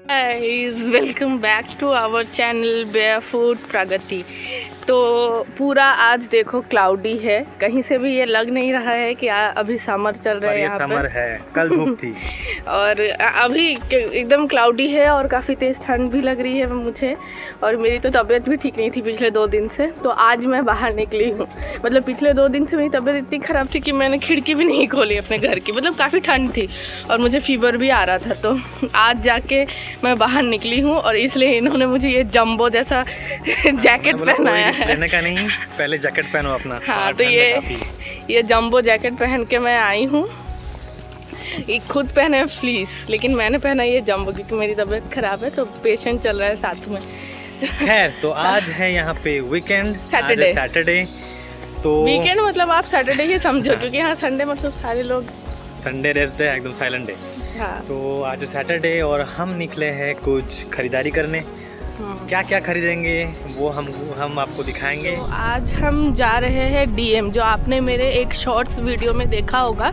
Guys welcome back to our channel barefoot Pragati. तो पूरा आज देखो क्लाउडी है, कहीं से भी ये लग नहीं रहा है कि अभी समर चल रहा है यहाँ पे। समर है, कल धूप थी और अभी एकदम क्लाउडी है और काफ़ी तेज़ ठंड भी लग रही है मुझे। और मेरी तो तबीयत भी ठीक नहीं थी पिछले 2 दिन से, तो आज मैं बाहर निकली हूँ। मतलब पिछले 2 दिन से मेरी तबीयत इतनी ख़राब थी कि मैंने खिड़की भी नहीं खोली अपने घर की। मतलब काफ़ी ठंड थी और मुझे फीवर भी आ रहा था, तो आज जाके मैं बाहर निकली हूँ और इसलिए इन्होंने मुझे ये जंबो जैसा जैकेट पहनाया है। लेने का नहीं, पहले जैकेट पहनो अपना। हाँ, तो ये जंबो जैकेट पहन के मैं आई हूँ। ये खुद पहने फ्लीस, लेकिन मैंने पहना ये जंबो क्योंकि मेरी तबीयत खराब है, तो पेशेंट चल रहा है साथ में। खैर, तो आज है यहाँ पे वीकेंड, सैटरडे। तो वीकेंड मतलब आप सैटरडे ही समझो, क्योंकि यहाँ संडे मतलब सारे लोग संडे रेस्ट है, एकदम साइलेंट डे। हाँ। तो आज सैटरडे और हम निकले हैं कुछ खरीदारी करने। क्या क्या खरीदेंगे वो हम आपको दिखाएंगे। तो आज हम जा रहे हैं डीएम। जो आपने मेरे एक शॉर्ट्स वीडियो में देखा होगा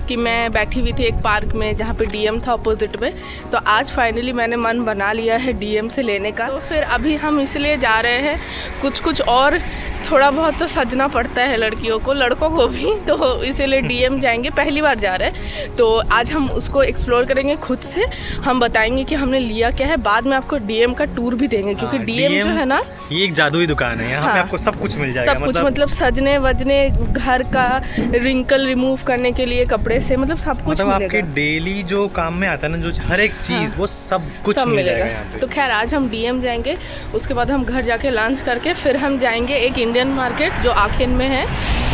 कि मैं बैठी हुई थी एक पार्क में जहाँ पे डीएम था अपोजिट में, तो आज फाइनली मैंने मन बना लिया है डीएम से लेने का। तो फिर अभी हम इसलिए जा रहे हैं, कुछ और थोड़ा बहुत तो सजना पड़ता है लड़कियों को, लड़कों को भी, तो इसीलिए डीएम जाएंगे। पहली बार जा रहे हैं तो आज हम उसको एक्सप्लोर करेंगे खुद से। हम बताएंगे कि हमने लिया क्या है, बाद में आपको डीएम का टूर भी देंगे, क्योंकि डीएम जो है ना, ये एक जादुई दुकान है। यहाँ पे आपको सब कुछ मिल जाएगा। सब कुछ मतलब सजने वजने, घर का रिंकल रिमूव करने के लिए कपड़े से, मतलब सब कुछ मतलब मिलेगा। आपके डेली जो काम में आता है ना, जो हर एक चीज़, वो सब कुछ मिल जाएगा यहाँ पे। तो खैर आज हम डीएम जाएंगे, उसके बाद हम घर जाके लंच करके फिर हम जाएंगे एक इंडियन मार्केट जो आखिर में है,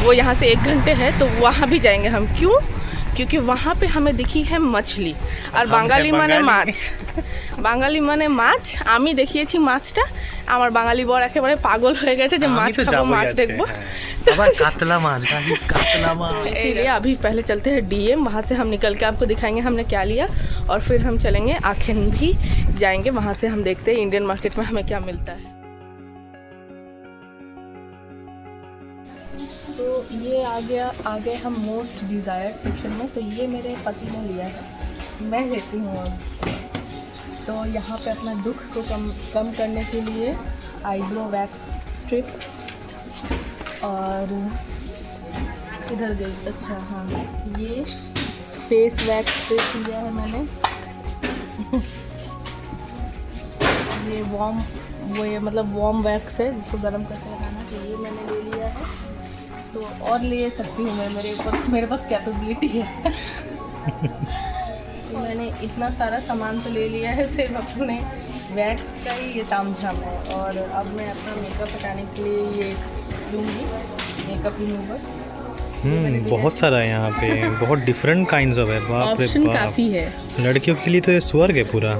वो यहाँ से 1 घंटे है, तो वहाँ भी जाएंगे हम। क्यों? क्योंकि वहाँ पे हमें दिखी है मछली, আর বাঙালি মানে মাছ। বাঙালি মানে মাছ। আমি দেখিয়েছি মাছটা, আমার বাঙালি বর একেবারে পাগল হয়ে গেছে যে মাছ খাবো, মাছ দেখবো। আবার কাতলা মাছ, गाइस कातला माछ। इसीलिए अभी पहले चलते हैं डीएम, वहाँ से हम निकल के आपको दिखाएंगे हमने क्या लिया, और फिर हम चलेंगे आखिर भी जाएंगे, वहाँ से हम देखते हैं इंडियन मार्केट में हमें क्या मिलता है। तो ये आ गए हम मोस्ट डिज़ायर सेक्शन में। तो ये मेरे पति ने लिया है, मैं लेती हूँ अब। तो यहाँ पे अपना दुख को कम करने के लिए आईब्रो वैक्स स्ट्रिप, और इधर गई, अच्छा हाँ, ये फेस वैक्स स्ट्रिप लिया है मैंने। ये वार्म वैक्स है जिसको गर्म करके लगाना, तो ये मैंने ले लिया है। तो और ले सकती हूँ मैं, मेरे पास कैपेबिलिटी है। तो मैंने इतना सारा सामान तो ले लिया है, सिर्फ अपने वैक्स का ही ये तामझाम है। और अब मैं अपना मेकअप हटाने के लिए ये लूँगी, मेकअप रिमूवर। बहुत सारा है यहाँ पे, बहुत डिफरेंट काइंड्स ऑफ है। बाप रे ऑप्शन बाप, काफ़ी है। लड़कियों के लिए तो ये स्वर्ग है पूरा।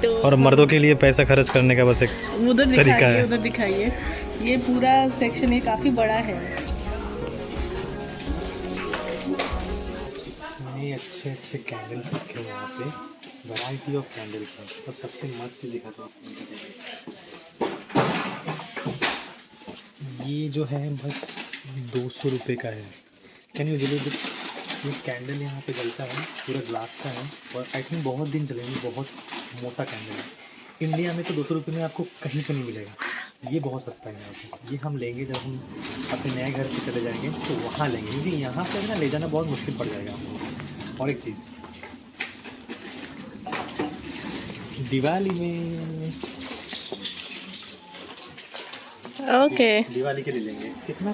तो और मर्दों के लिए पैसा खर्च करने का बस एक तरीका है। उधर दिखाइए, ये पूरा सेक्शन ये काफ़ी बड़ा है। ये अच्छे कैंडल्स रखे हैं यहाँ पे, वैरायटी ऑफ कैंडल्स हैं। और सबसे मस्त दिखाता हूँ आपको, ये जो है बस 200 रुपये का है। Can you believe it? ये कैंडल यहाँ पे जलता है, पूरा ग्लास का है, और आई थिंक बहुत दिन चलेंगे। बहुत मोटा कैंडल है। इंडिया में तो 200 रुपये में आपको कहीं पर नहीं मिलेगा। ये बहुत सस्ता है यहाँ पे। ये हम लेंगे जब हम अपने नए घर पे चले जाएंगे, तो वहाँ लेंगे, क्योंकि यहाँ से ना ले जाना बहुत मुश्किल पड़ जाएगा। और एक चीज़, दिवाली में दिवाली के लिए लेंगे। कितना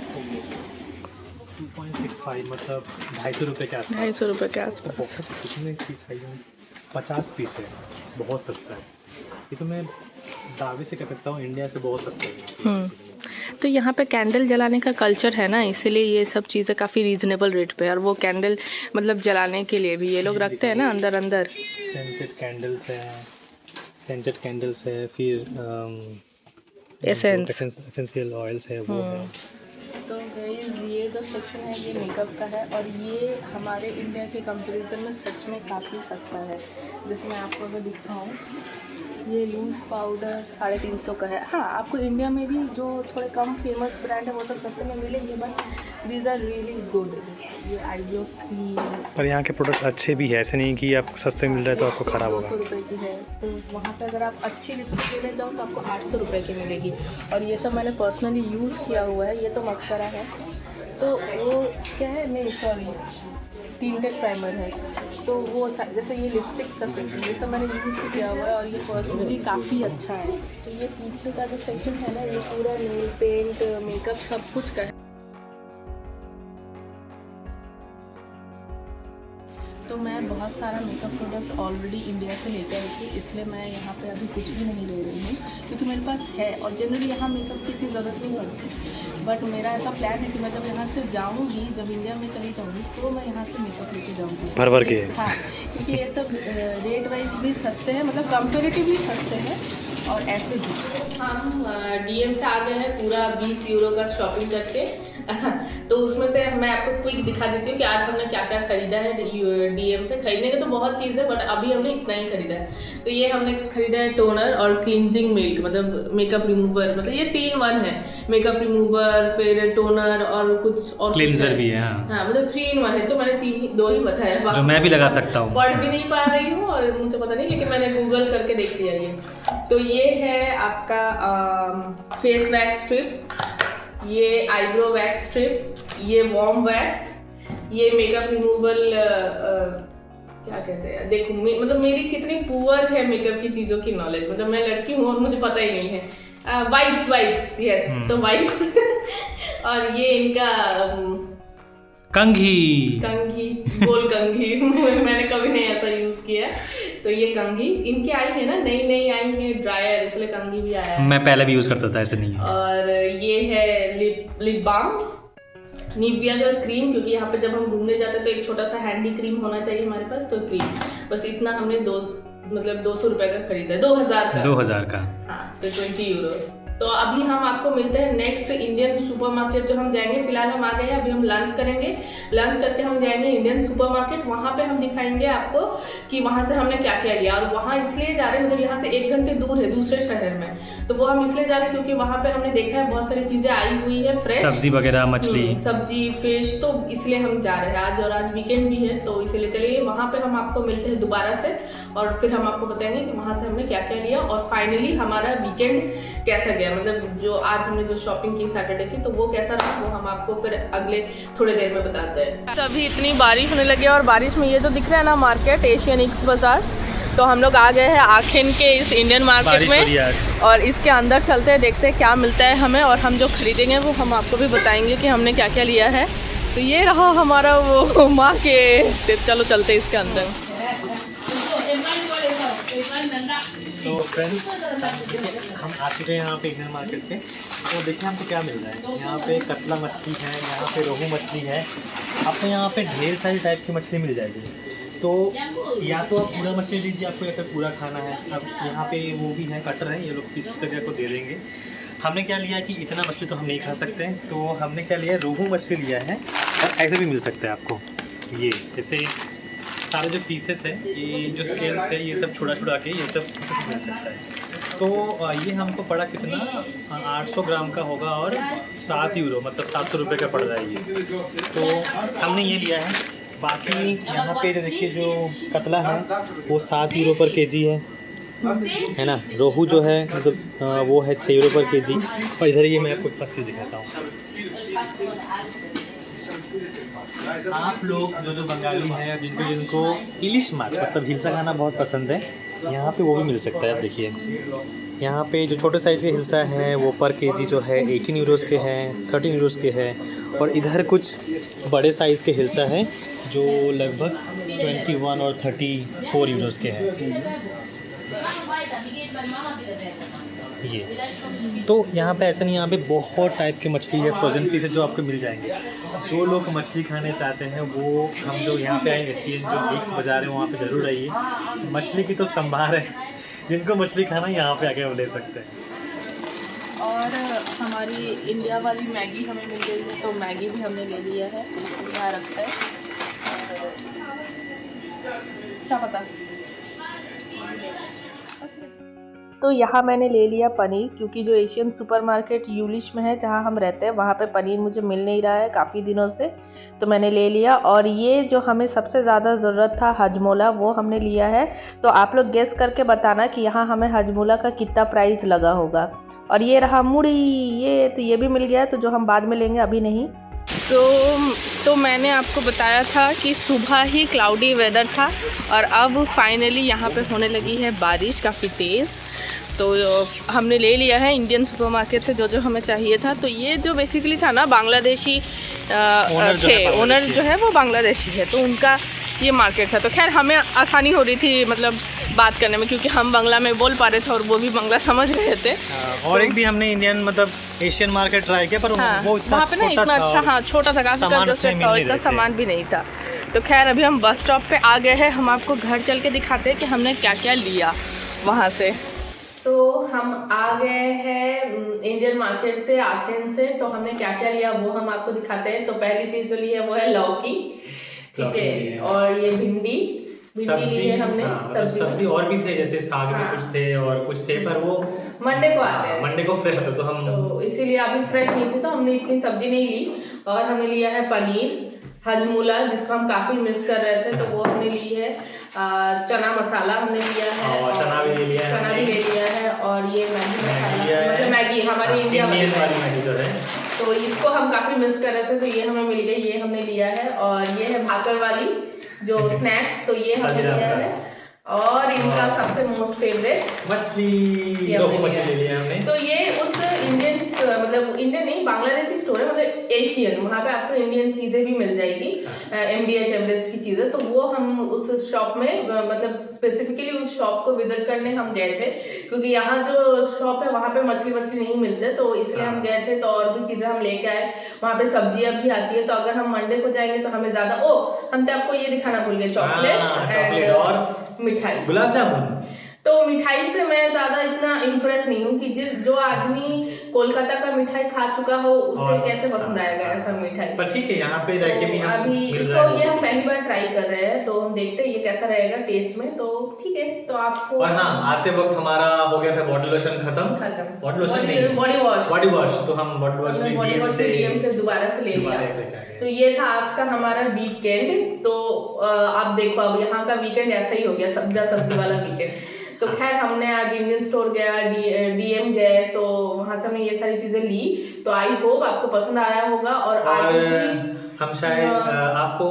2.65, मतलब 250 रुपये के आसपास। 250 रुपये के आसपास। बहुत, कितने पीस आई है? 50 पीस है, बहुत सस्ता है। ये तो मैं दावे से कह सकता हूँ इंडिया से बहुत सस्ता है। तो यहाँ पे कैंडल जलाने का कल्चर है ना, इसीलिए ये सब चीज़ें काफ़ी रीज़नेबल रेट पे। और वो कैंडल मतलब जलाने के लिए भी ये लोग रखते हैं ना अंदर। सेंटेड कैंडल्स है, फिर एसेंशियल ऑयल्स है, वो है। तो गाइस ये जो सेक्शन है ये मेकअप का है, और ये हमारे इंडिया के कंपैरिजन में सच में काफ़ी सस्ता है। जैसे मैं आपको अगर दिखाऊँ, ये लूज़ पाउडर 350 का है। हाँ, आपको इंडिया में भी जो थोड़े कम फेमस ब्रांड है वो सब सस्ते में मिलेंगे, but these are really good. ये आईब्रो क्रीम, और यहाँ के प्रोडक्ट अच्छे भी है, ऐसे नहीं कि आपको सस्ते मिल रहा है तो आपको ख़राब होगा। 200 रुपये की है, तो वहाँ पे अगर आप अच्छी लिपस्टिक लेने जाओ तो आपको 800 रुपये की मिलेगी। और ये सब मैंने पर्सनली यूज़ किया हुआ है। ये तो मस्करा है, तो वो क्या है, नहीं सॉरी, टिंटेड प्राइमर है। तो वो जैसे ये लिपस्टिक का सेक्शन, ये सब मैंने यूज़ किया हुआ है और ये पर्सनली काफ़ी अच्छा है। तो ये पीछे का जो सेक्शन है ना, ये पूरा नेल पेंट, मेकअप सब कुछ का है। तो मैं बहुत सारा मेकअप प्रोडक्ट ऑलरेडी इंडिया से लेकर आई थी, इसलिए मैं यहाँ पे अभी कुछ भी नहीं ले रही हूँ, क्योंकि मेरे पास है। और जनरली यहाँ मेकअप की इतनी ज़रूरत नहीं पड़ती, बट मेरा ऐसा प्लान है कि मैं जब यहाँ से जाऊँगी, जब इंडिया में चली जाऊँगी, तो मैं यहाँ से मेकअप लेके जाऊँगी भर भर के। हाँ, क्योंकि ये सब रेट वाइज भी सस्ते हैं, मतलब कंपेरेटिवली सस्ते हैं। और ऐसे भी हम DM से आ गए हैं पूरा 20 यूरो का शॉपिंग करके। तो उसमें से मैं आपको क्विक दिखा देती हूँ कि आज हमने क्या क्या खरीदा है DM से। खरीदने के तो बहुत चीज़ है, बट अभी हमने इतना ही खरीदा है। तो ये हमने खरीदा है टोनर और क्लींजिंग मिल्क, मतलब मेकअप रिमूवर, मतलब ये 3 in 1 है। मेकअप रिमूवर, फिर टोनर और कुछ और क्लींजर भी है। हाँ, मतलब 3 in 1 है। तो मैंने 2 ही बताया, जो मैं भी लगा सकता हूँ। पढ़ भी नहीं पा रही हूँ और मुझे पता नहीं, लेकिन मैंने गूगल करके देख लिया ये। तो ये है आपका फेस वैक्स स्ट्रिप, ये आईब्रो वैक्स स्ट्रिप, ये वार्म वैक्स, ये मेकअप रिमूवल, क्या कहते हैं, देखो मतलब मेरी कितनी पुअर है मेकअप की चीज़ों की नॉलेज, मतलब मैं लड़की हूँ और मुझे पता ही नहीं है। वाइप्स यस, तो वाइप्स और ये इनका कंघी गोल कंघी मैंने कभी नहीं ऐसा यूज़ किया। तो ये कंघी इनकी आई है ना, नई आई है ड्रायर, इसलिए कंघी भी आया है। मैं पहले भी यूज़ करता था, ऐसे नहीं है। और ये है लिप बाम, निविया का क्रीम, क्योंकि यहाँ पे जब हम घूमने जाते हैं तो एक छोटा सा हैंडी क्रीम होना चाहिए हमारे पास, तो क्रीम बस इतना हमने 200 रुपए का खरीदा है, 2000 का। हाँ, तो 20 यूरो। तो अभी हम आपको मिलते हैं नेक्स्ट इंडियन सुपरमार्केट जो हम जाएंगे। फिलहाल हम आ गए हैं, अभी हम लंच करेंगे, लंच करके हम जाएंगे इंडियन सुपरमार्केट। वहाँ पे हम दिखाएंगे आपको कि वहाँ से हमने क्या क्या लिया। और वहाँ इसलिए जा रहे हैं, मतलब यहाँ से 1 घंटे दूर है दूसरे शहर में, तो वो हम इसलिए जा रहे हैं क्योंकि वहाँ पे हमने देखा है बहुत सारी चीज़ें आई हुई है फ्रेश, सब्जी वगैरह, मछली, सब्जी, फिश, तो इसलिए हम जा रहे हैं आज। और आज वीकेंड भी है, तो इसलिए चलिए वहाँ पे हम आपको मिलते हैं दोबारा से, और फिर हम आपको बताएंगे कि वहाँ से हमने क्या क्या लिया और फाइनली हमारा वीकेंड कैसा गया, मतलब जो आज हमने जो शॉपिंग की सैटरडे की, तो वो कैसा रहा वो हम आपको फिर अगले थोड़ी देर में बताते हैं। तो अभी इतनी बारिश होने लगी है, और बारिश में ये जो दिख रहा है ना मार्केट, एशियन एक्स बाजार, तो हम लोग आ गए हैं आखिन के इस इंडियन मार्केट में, और इसके अंदर चलते हैं, देखते हैं क्या मिलता है हमें, और हम जो खरीदेंगे वो हम आपको भी बताएंगे कि हमने क्या क्या लिया है। तो ये रहा हमारा वो माँ के, चलो चलते हैं इसके अंदर। तो फ्रेंड्स, हम आ चुके हैं यहाँ पे इंडियन मार्केट पे। तो देखिए हमको क्या मिल रहा है। यहाँ पे कतला मछली है, यहाँ पे रोहू मछली है, आपको यहाँ पे ढेर सारी टाइप की मछली मिल जाएगी। तो या तो आप पूरा मछली लीजिए, आपको या फिर पूरा खाना है। अब यहाँ पे वो भी है, कटर है, ये लोग पीस करके आपको दे देंगे। हमने क्या लिया कि इतना मछली तो हम नहीं खा सकते, तो हमने क्या लिया, रोहू मछली लिया है। और ऐसे भी मिल सकता है आपको, ये जैसे सारे जो पीसेस है, ये जो स्केल्स है, ये सब छुड़ा के ये सब मिल सकता है। तो ये हमको पड़ा कितना, 800 ग्राम का होगा और 7 यूरो, मतलब 700 रुपये का पड़ रहा है ये। तो हमने ये लिया है। बाकी यहाँ पे देखिए जो कतला है वो 7 यूरो पर केजी है ना। रोहू जो है मतलब वो है 6 यूरो पर केजी। और इधर ये मैं आपको एक चीज़ दिखाता हूँ। आप लोग जो बंगाली हैं, जिनको इलिश माछ मतलब हिलसा खाना बहुत पसंद है, यहाँ पे वो भी मिल सकता है। आप देखिए यहाँ पे जो छोटे साइज़ के हिलसा हैं वो पर केजी जो है 18 यूरोज़ के हैं, 13 यूरोज़ के हैं। और इधर कुछ बड़े साइज़ के हिलसा हैं जो लगभग 21 और 34 यूरोज़ के हैं ये। तो यहाँ पे ऐसा नहीं, यहाँ पे बहुत टाइप की मछली है, फ्रोजन पीसेस जो आपको मिल जाएंगे। जो लोग मछली खाने चाहते हैं वो हम जो यहाँ पे आए एशियन जो एक्स बाज़ार है वहाँ पे ज़रूर आइए। मछली की तो संभार है, जिनको मछली खाना यहाँ पे आके वो ले सकते हैं। और हमारी इंडिया वाली मैगी हमें मिल गई है, तो मैगी भी हमने ले लिया है, यहाँ रखता है। क्या पता तो यहाँ मैंने ले लिया पनीर, क्योंकि जो एशियन सुपरमार्केट यूलिश में है जहाँ हम रहते हैं वहाँ पे पनीर मुझे मिल नहीं रहा है काफ़ी दिनों से, तो मैंने ले लिया। और ये जो हमें सबसे ज़्यादा ज़रूरत था हजमोला, वो हमने लिया है। तो आप लोग गेस करके बताना कि यहाँ हमें हजमोला का कितना प्राइस लगा होगा। और ये रहा मुड़ी, ये भी मिल गया, तो जो हम बाद में लेंगे अभी नहीं। तो मैंने आपको बताया था कि सुबह ही क्लाउडी वेदर था और अब फाइनली यहाँ पे होने लगी है बारिश काफ़ी तेज़। तो हमने ले लिया है इंडियन सुपरमार्केट से जो हमें चाहिए था। तो ये जो बेसिकली था ना, बांग्लादेशी थे, ओनर जो है वो बांग्लादेशी है, तो उनका ये मार्केट था। तो खैर हमें आसानी हो रही थी मतलब बात करने में, क्योंकि हम बांग्ला में बोल पा रहे थे और वो भी बांग्ला समझ रहे थे। और एक भी हमने इंडियन मतलब एशियन मार्केट ट्राई किया, पर वो इतना वहाँ पे ना इतना अच्छा, हाँ छोटा था, काफ़ी था, इतना सामान भी नहीं था। तो खैर अभी हम बस स्टॉप पे आ गए हैं, हम आपको घर चल के दिखाते हैं कि हमने क्या क्या लिया वहाँ से। तो हम आ गए हैं इंडियन मार्केट से, आखिर से। तो हमने क्या क्या लिया वो हम आपको दिखाते हैं। तो पहली चीज़ जो ली है वो है लौकी, ठीक है, और ये भिंडी ली है हमने। सब्जी और भी थे, जैसे साग में कुछ थे और कुछ थे, पर वो मंडे को आते हैं, मंडे को फ्रेश आते, तो इसीलिए अभी फ्रेश नहीं थी, तो हमने इतनी सब्जी नहीं ली। और हमने लिया है पनीर, हजमोला जिसको हम काफ़ी मिस कर रहे थे, तो वो हमने ली है। चना मसाला हमने लिया है, और चना भी ले लिया है, और ये मैगी मसाला, मतलब मैगी हमारी इंडिया वाली मैगी जो है, तो इसको हम काफ़ी मिस कर रहे थे, तो ये हमें मिल गई, ये हमने लिया है। और ये है भाकर वाली जो स्नैक्स, तो ये हमने लिया है। और इनका सबसे मोस्ट फेवरेट मछली ले लिया हमने। तो ये उस इंडियन मतलब इंडियन नहीं, बांग्लादेशी स्टोर है, मतलब एशियन, वहाँ पे आपको इंडियन चीज़ें भी मिल जाएगी, MDH एवरेस्ट की चीज़ें। तो वो हम उस शॉप में मतलब स्पेसिफिकली उस शॉप को विजिट करने हम गए थे, क्योंकि यहाँ जो शॉप है वहाँ पे मछली नहीं मिलते, तो इसलिए हम गए थे। तो और भी चीज़ें हम लेके आए, वहाँ पे सब्जियाँ भी आती है। तो अगर हम मंडे को जाएंगे तो हमें ज़्यादा, हम तो आपको ये दिखाना भूल गए, चॉकलेट और मिठाई, गुलाब जामुन। तो मिठाई से मैं ज़्यादा इतना इम्प्रेस नहीं हूँ कि जो आदमी कोलकाता का मिठाई खा चुका हो उसे कैसे पसंद आएगा ऐसा मिठाई। पर ठीक है, यहाँ पे जाके भी हम अभी इसको ये हम पहली बार ट्राई कर रहे हैं, तो हम देखते हैं ये कैसा रहेगा टेस्ट में। तो ठीक है, तो आपको, और हाँ, आते वक्त हमारा हो गया था बॉडी लोशन खत्म, बॉडी लोशन नहीं, बॉडी वॉश। तो हम बॉडी वॉश डीएम से दोबारा से ले लिया। तो ये था आज का हमारा वीकेंड। तो आप देखो, अब यहाँ का वीकेंड ऐसा ही हो गया, सब्जी वाला वीकेंड। तो खैर हमने आज इंडियन स्टोर गया, DM गए, तो वहाँ से हमने ये सारी चीज़ें ली। तो आई होप आपको पसंद आया होगा। और हम शायद आपको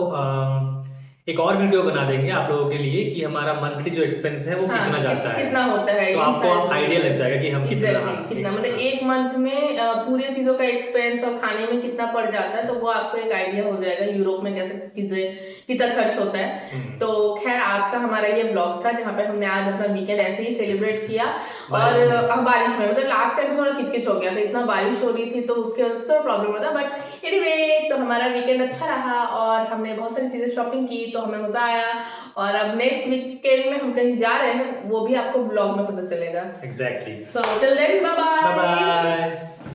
एक और वीडियो बना देंगे आप लोगों के लिए कि हमारा मंथली जो एक्सपेंस है वो कितना जाता है, कितना होता है, तो आपको आइडिया लग जाएगा कि हम कितना मतलब एक मंथ में पूरी चीज़ों का एक्सपेंस और खाने में कितना पड़ जाता है, तो वो आपको एक आइडिया हो जाएगा यूरोप में कैसे चीज़ें कितना खर्च होता है। तो खैर आज का हमारा ये ब्लॉग था, जहाँ पे हमने आज अपना वीकेंड ऐसे ही सेलिब्रेट किया। और बारिश में, मतलब लास्ट टाइम में थोड़ा किचकिच हो गया था, इतना बारिश हो रही थी, तो उसके वजह से थोड़ा प्रॉब्लम होता। बट एनीवे, तो हमारा वीकेंड अच्छा रहा और हमने बहुत सारी चीज़ें शॉपिंग की, तो हमें मज़ा आया। और अब नेक्स्ट वीकेंड में हम कहीं जा रहे हैं, वो भी आपको ब्लॉग में पता चलेगा। Exactly. So till then, bye bye.